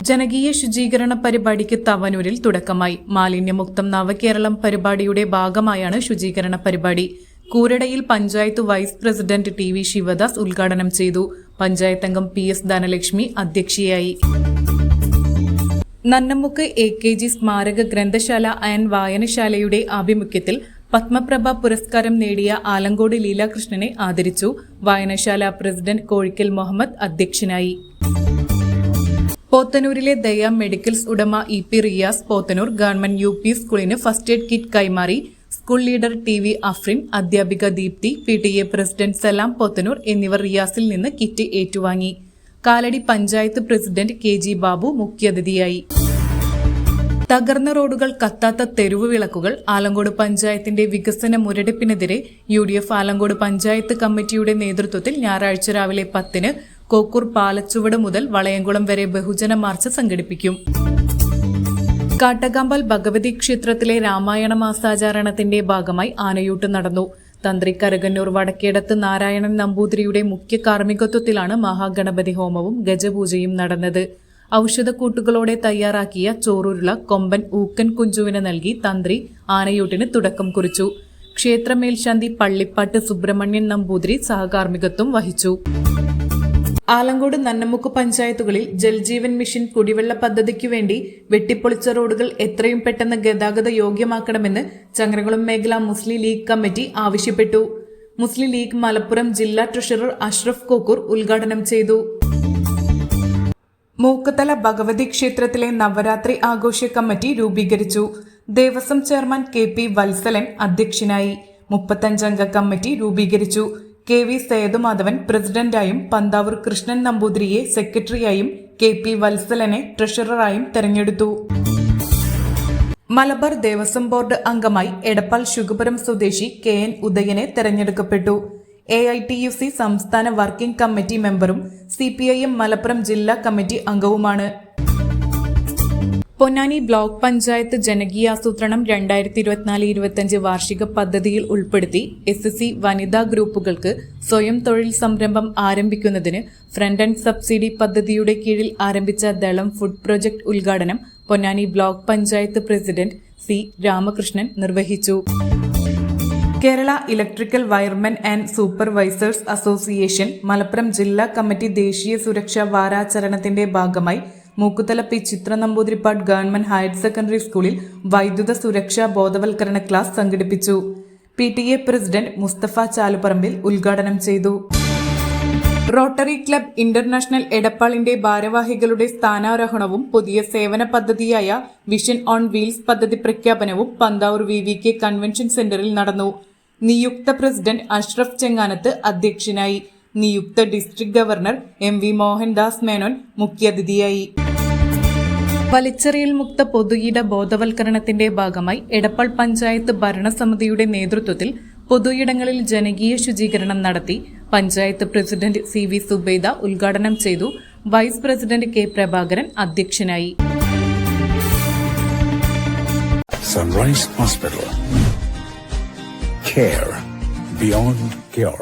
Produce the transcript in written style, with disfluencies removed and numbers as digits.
ജനകീയ ശുചീകരണ പരിപാടിക്ക് തവനൂരിൽ തുടക്കമായി. മാലിന്യമുക്തം നവകേരളം പരിപാടിയുടെ ഭാഗമായാണ് ശുചീകരണ പരിപാടി. കൂരടയിൽ panchayat vice president T V Sivadas ഉദ്ഘാടനം ചെയ്തു. പഞ്ചായത്ത് അംഗം പി എസ് ധനലക്ഷ്മി അധ്യക്ഷയായി. നന്നമുക്ക് AKG സ്മാരക ഗ്രന്ഥശാല ആൻഡ് വായനശാലയുടെ ആഭിമുഖ്യത്തിൽ പത്മപ്രഭ പുരസ്കാരം നേടിയ ആലങ്കോട് ലീലാകൃഷ്ണനെ ആദരിച്ചു. വായനശാല പ്രസിഡന്റ് കോഴിക്കൽ മുഹമ്മദ് അധ്യക്ഷനായി. പോത്തനൂരിലെ ദയ മെഡിക്കൽസ് ഉടമ EP Riyas Pothanur government UP സ്കൂളിന് ഫസ്റ്റ് എയ്ഡ് കിറ്റ് കൈമാറി. സ്കൂൾ ലീഡർ TV അഫ്രിൻ, അധ്യാപിക ദീപ്തി, PTA പ്രസിഡന്റ് സലാം പോത്തനൂർ എന്നിവർ റിയാസിൽ നിന്ന് കിറ്റ് ഏറ്റുവാങ്ങി. കാലടി പഞ്ചായത്ത് പ്രസിഡന്റ് KG ബാബു മുഖ്യാതിഥിയായി. തകർന്ന റോഡുകൾ, കത്താത്ത തെരുവ് വിളക്കുകൾ. ആലങ്കോട് പഞ്ചായത്തിന്റെ വികസന മുരടിപ്പിനെതിരെ UDF ആലങ്കോട് പഞ്ചായത്ത് കമ്മിറ്റിയുടെ നേതൃത്വത്തിൽ ഞായറാഴ്ച രാവിലെ 10-ന് കോക്കൂർ പാലച്ചുവട് മുതൽ വളയംകുളം വരെ ബഹുജന മാർച്ച് സംഘടിപ്പിക്കും. കാട്ടകാമ്പൽ ഭഗവതി ക്ഷേത്രത്തിലെ രാമായണ മാസാചരണത്തിന്റെ ഭാഗമായി ആനയൂട്ട് നടന്നു. തന്ത്രി കരകന്നൂർ വടക്കേടത്ത് നാരായണൻ നമ്പൂതിരിയുടെ മുഖ്യ കാർമ്മികത്വത്തിലാണ് മഹാഗണപതി ഹോമവും ഗജപൂജയും നടന്നത്. ഔഷധക്കൂട്ടുകളോടെ തയ്യാറാക്കിയ ചോറുരുള കൊമ്പൻ ഊക്കൻ കുഞ്ചുവിന് നൽകി തന്ത്രി ആനയൂട്ടിന് തുടക്കം കുറിച്ചു. ക്ഷേത്രമേൽശാന്തി പള്ളിപ്പാട്ട് സുബ്രഹ്മണ്യൻ നമ്പൂതിരി സഹകാർമ്മികത്വം വഹിച്ചു. ആലങ്കോട് നന്നമുക്ക് പഞ്ചായത്തുകളിൽ ജൽജീവൻ മിഷൻ കുടിവെള്ള പദ്ധതിക്കു വേണ്ടി വെട്ടിപ്പൊളിച്ച റോഡുകൾ എത്രയും പെട്ടെന്ന് ഗതാഗത യോഗ്യമാക്കണമെന്ന് ചങ്ങരകുളം മേഖല മുസ്ലിം ലീഗ് കമ്മിറ്റി ആവശ്യപ്പെട്ടു. മുസ്ലിം ലീഗ് മലപ്പുറം ജില്ലാ ട്രഷറർ അഷ്റഫ് കോക്കൂർ ഉദ്ഘാടനം ചെയ്തു. മൂക്കത്തല ഭഗവതി ക്ഷേത്രത്തിലെ നവരാത്രി ആഘോഷ കമ്മിറ്റി രൂപീകരിച്ചു. ദേവസ്വം ചെയർമാൻ KP വത്സലൻ അധ്യക്ഷനായി. 35-അംഗ കമ്മിറ്റി രൂപീകരിച്ചു. KV സേതുമാധവൻ പ്രസിഡന്റായും പന്താവൂർ കൃഷ്ണൻ നമ്പൂതിരിയെ സെക്രട്ടറിയായും KP വത്സലനെ ട്രഷററായും തെരഞ്ഞെടുത്തു. മലബാർ ദേവസ്വം ബോർഡ് അംഗമായി എടപ്പാൾ ശുഗപുരം സ്വദേശി KN ഉദയനെ തെരഞ്ഞെടുക്കപ്പെട്ടു. AITUC സംസ്ഥാന വർക്കിംഗ് കമ്മിറ്റി മെമ്പറും CPIM മലപ്പുറം ജില്ലാ കമ്മിറ്റി അംഗവുമാണ്. പൊന്നാനി ബ്ലോക്ക് പഞ്ചായത്ത് ജനകീയാസൂത്രണം 2024-25 വാർഷിക പദ്ധതിയിൽ ഉൾപ്പെടുത്തി SSC വനിതാ ഗ്രൂപ്പുകൾക്ക് സ്വയം തൊഴിൽ സംരംഭം ആരംഭിക്കുന്നതിന് ഫ്രണ്ട് ആൻഡ് സബ്സിഡി പദ്ധതിയുടെ കീഴിൽ ആരംഭിച്ച ദളം ഫുഡ് പ്രൊജക്ട് ഉദ്ഘാടനം Ponnani block panchayat president C Ramakrishnan നിർവഹിച്ചു. Kerala electrical wiremen and supervisors association Malappuram ജില്ലാ കമ്മിറ്റി ദേശീയ സുരക്ഷാ വാരാചരണത്തിന്റെ ഭാഗമായി Mookkuthala P Chithra Namboothiripad government higher secondary സ്കൂളിൽ വൈദ്യുത സുരക്ഷാ ബോധവൽക്കരണ ക്ലാസ് സംഘടിപ്പിച്ചു. PTA പ്രസിഡന്റ് മുസ്തഫ ചാലുപറമ്പിൽ ഉദ്ഘാടനം ചെയ്തു. റോട്ടറി ക്ലബ് ഇന്റർനാഷണൽ എടപ്പാളിന്റെ ഭാരവാഹികളുടെ സ്ഥാനാരോഹണവും പുതിയ സേവന പദ്ധതിയായ വിഷൻ ഓൺ വീൽസ് പദ്ധതി പ്രഖ്യാപനവും പന്താവൂർ VVK കൺവെൻഷൻ സെന്ററിൽ നടന്നു. നിയുക്ത പ്രസിഡന്റ് അഷ്റഫ് ചെങ്ങാനത്ത് അധ്യക്ഷനായി. നിയുക്ത district governor MV Mohandas Menon മുഖ്യാതിഥിയായി. വലിച്ചെറിയൽ മുക്ത പൊതുയിട ബോധവൽക്കരണത്തിന്റെ ഭാഗമായി എടപ്പാൾ പഞ്ചായത്ത് ഭരണസമിതിയുടെ നേതൃത്വത്തിൽ പൊതുയിടങ്ങളിൽ ജനകീയ ശുചീകരണം നടത്തി. പഞ്ചായത്ത് പ്രസിഡന്റ് CV സുബൈദ ഉദ്ഘാടനം ചെയ്തു. വൈസ് പ്രസിഡന്റ് K പ്രഭാകരൻ അധ്യക്ഷനായി. Sunrise Hospital. Care beyond cure.